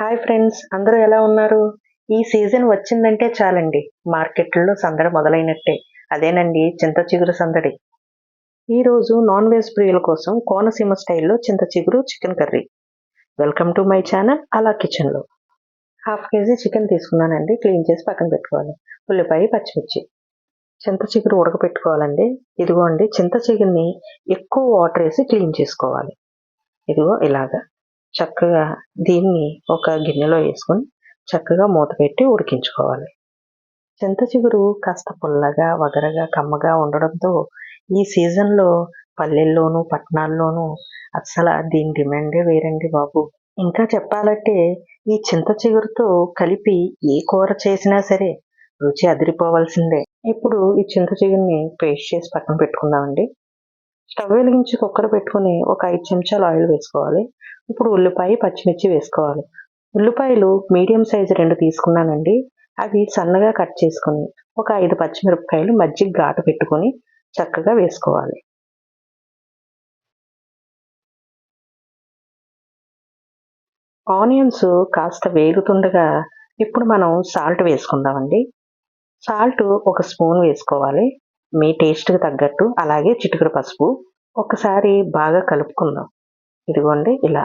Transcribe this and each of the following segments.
Hi friends, అందరూ ఎలా ఉన్నారు? ఈ సీజన్ వచ్చిందంటే చాలండి, మార్కెట్‌లో సందడి మొదలైనట్టే. అదేనండి, చింత చిగురు సందడి. ఈరోజు నాన్ వెజ్ ప్రియుల కోసం కోనసీమ స్టైల్‌లో చింత చిగురు chicken curry. Welcome to my channel అలా కిచెన్‌లో. హాఫ్ కేజీ చికెన్ తీసుకున్నానండి. క్లీన్ చేసి పక్కన పెట్టుకోవాలి. ఉల్లిపాయ, పచ్చిమిర్చి. చింత చిగురు ఉడకపెట్టుకోవాలండి. ఇదిగోండి, చింత చిగురిని ఎక్కువ వాటర్ ఏసి క్లీన్ చేసుకోవాలి. ఇదిగో ఇలాగా. చక్కగా దీన్ని ఒక గిన్నెలో వేసుకొని చక్కగా మూత పెట్టి ఉడికించుకోవాలి. చింత చిగురు కాస్త పుల్లగా, వగరగా, కమ్మగా ఉండడంతో ఈ సీజన్‌లో పల్లెల్లోనూ, పట్టణాల్లోనూ దీని డిమాండే వేరండి బాబు. ఇంకా చెప్పాలంటే ఈ చింత చిగురుతో కలిపి ఏ కూర చేసినా సరే రుచి అదిరిపోవాల్సిందే. ఇప్పుడు ఈ చింత చిగురిని పేస్ట్ చేసి పక్కన పెట్టుకుందామండి. స్టవ్ వెలిగించి కుక్కర్ పెట్టుకొని ఒక 5 చెంచాలు ఆయిల్ వేసుకోవాలి. ఇప్పుడు ఉల్లిపాయ, పచ్చిమిర్చి వేసుకోవాలి. ఉల్లిపాయలు మీడియం సైజు 2 తీసుకున్నానండి. అవి సన్నగా కట్ చేసుకొని ఒక 5 పచ్చిమిరపకాయలు మధ్యకి ఘాటు పెట్టుకొని చక్కగా వేసుకోవాలి. ఆనియన్స్ కాస్త వేగుతుండగా ఇప్పుడు మనం సాల్ట్ వేసుకుందామండి. సాల్ట్ ఒక స్పూన్ వేసుకోవాలి. మీ టేస్ట్‌కి తగ్గట్టు. అలాగే చిటికెడు పసుపు. ఒకసారి బాగా కలుపుకుందాం. ఇదిగోండి ఇలా.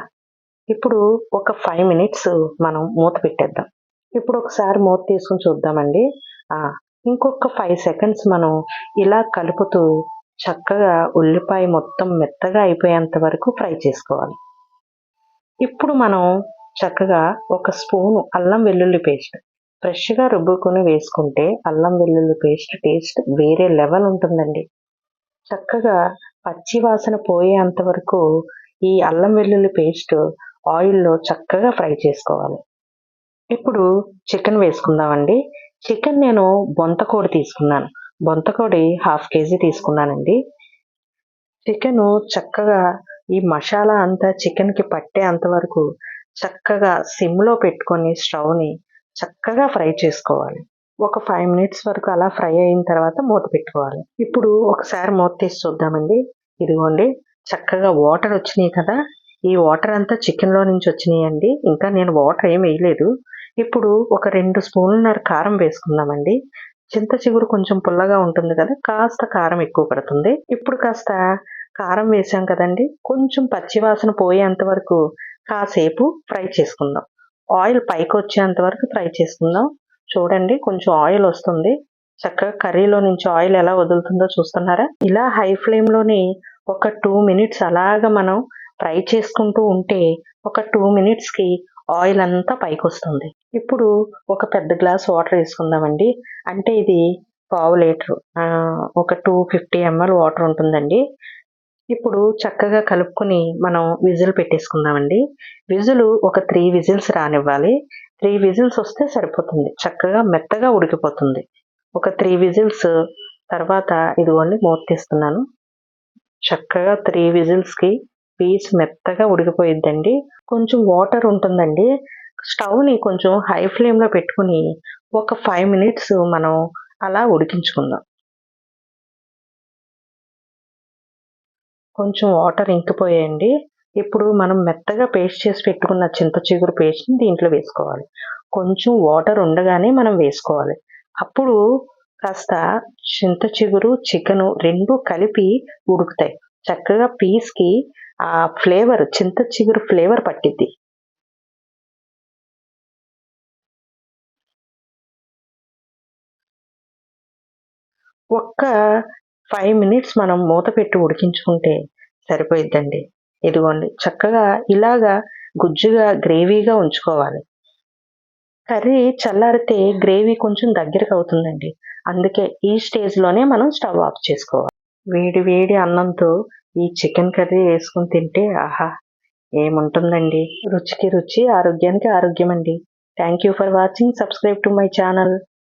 ఇప్పుడు ఒక 5 మినిట్స్ మనం మూత పెట్టేద్దాం. ఇప్పుడు ఒకసారి మూత తీసుకొని చూద్దామండి. ఆ! ఇంకొక 5 సెకండ్స్ మనం ఇలా కలుపుతూ చక్కగా ఉల్లిపాయ మొత్తం మెత్తగా అయిపోయేంత వరకు ఫ్రై చేసుకోవాలి. ఇప్పుడు మనం చక్కగా ఒక స్పూను అల్లం వెల్లుల్లి పేస్ట్ ఫ్రెష్‌గా రుబ్బుకొని వేసుకుంటే అల్లం వెల్లుల్లి పేస్ట్ టేస్ట్ వేరే లెవెల్ ఉంటుందండి. చక్కగా పచ్చి వాసన పోయేంత వరకు ఈ అల్లం వెల్లుల్లి పేస్ట్ ఆయిల్‌లో చక్కగా ఫ్రై చేసుకోవాలి. ఇప్పుడు చికెన్ వేసుకుందామండి. చికెన్ నేను బొంతకోడి తీసుకున్నాను. బొంతకోడి హాఫ్ కేజీ తీసుకున్నానండి. చికెను చక్కగా ఈ మసాలా అంతా చికెన్‌కి పట్టేంత వరకు చక్కగా సిమ్‌లో పెట్టుకొని స్టవ్‌ని చక్కగా ఫ్రై చేసుకోవాలి. ఒక 5 మినిట్స్ వరకు అలా ఫ్రై అయిన తర్వాత మూత పెట్టుకోవాలి. ఇప్పుడు ఒకసారి మూత తీసి చూద్దామండి. ఇదిగోండి, చక్కగా వాటర్ వచ్చినియి కదా! ఈ వాటర్ అంతా చికెన్‌లో నుంచి వచ్చినియండి. ఇంకా నేను వాటర్ ఏమి ఎయలేదు. ఇప్పుడు ఒక 2 స్పూన్లున్నర కారం వేసుకుందామండి. చింత చిగురు కొంచెం పుల్లగా ఉంటుంది కదా! కాస్త కారం ఎక్కువ పడుతుంది. ఇప్పుడు కాస్త కారం వేసాం కదండీ! కొంచెం పచ్చి వాసన పోయేంత వరకు కాసేపు ఫ్రై చేసుకుందాం. ఆయిల్ పైకొచ్చేంత వరకు ఫ్రై చేసుకుందాం. చూడండి, కొంచెం ఆయిల్ వస్తుంది. చక్కగా కర్రీలో నుంచి ఆయిల్ ఎలా వదులుతుందో చూస్తున్నారా? ఇలా హై ఫ్లేమ్‌లోని ఒక 2 మినిట్స్ అలాగా మనం ఫ్రై చేసుకుంటూ ఉంటే ఒక 2 మినిట్స్‌కి ఆయిల్ అంతా పైకొస్తుంది. ఇప్పుడు ఒక పెద్ద గ్లాస్ వాటర్ వేసుకుందామండి. అంటే ఇది పావు లీటరు. ఒక 250 ఎంఎల్ వాటర్ ఉంటుందండి. ఇప్పుడు చక్కగా కలుపుకొని మనం విజిల్ పెట్టేసుకుందామండి. విజిల్ ఒక 3 విజిల్స్ రానివ్వాలి. 3 విజిల్స్ వస్తే సరిపోతుంది. చక్కగా మెత్తగా ఉడికిపోతుంది. ఒక 3 విజిల్స్ తర్వాత ఇదిగోండి మూత తీస్తున్నాను. చక్కగా 3 విజిల్స్‌కి పీస్ మెత్తగా ఉడికిపోయిద్దండి. కొంచెం వాటర్ ఉంటుందండి. స్టవ్‌ని కొంచెం హై ఫ్లేమ్‌లో పెట్టుకొని ఒక 5 మినిట్స్ మనం అలా ఉడికించుకుందాం. కొంచెం వాటర్ ఇంకిపోయాయండి. ఇప్పుడు మనం మెత్తగా పేస్ట్ చేసి పెట్టుకున్న చింత చిగురు పేస్ట్‌ని దీంట్లో వేసుకోవాలి. కొంచెం వాటర్ ఉండగానే మనం వేసుకోవాలి. అప్పుడు కాస్త చింత చిగురు, చికెను 2 కలిపి ఉడుకుతాయి. చక్కగా పీస్‌కి ఆ చింత చిగురు ఫ్లేవర్ పట్టిద్ది. ఒక్క 5 మినిట్స్ మనం మూత పెట్టి ఉడికించుకుంటే సరిపోయిద్దండి. ఇదిగోండి, చక్కగా ఇలాగా గుజ్జుగా, గ్రేవీగా ఉంచుకోవాలి. కర్రీ చల్లారితే గ్రేవీ కొంచెం దగ్గరకవుతుందండి. అందుకే ఈ స్టేజ్‌లోనే మనం స్టవ్ ఆఫ్ చేసుకోవాలి. వేడి వేడి అన్నంతో ఈ చికెన్ కర్రీ వేసుకొని తింటే ఆహా! ఏముంటుందండి. రుచికి రుచి, ఆరోగ్యానికి ఆరోగ్యమండి. Thank you for watching. Subscribe to my channel.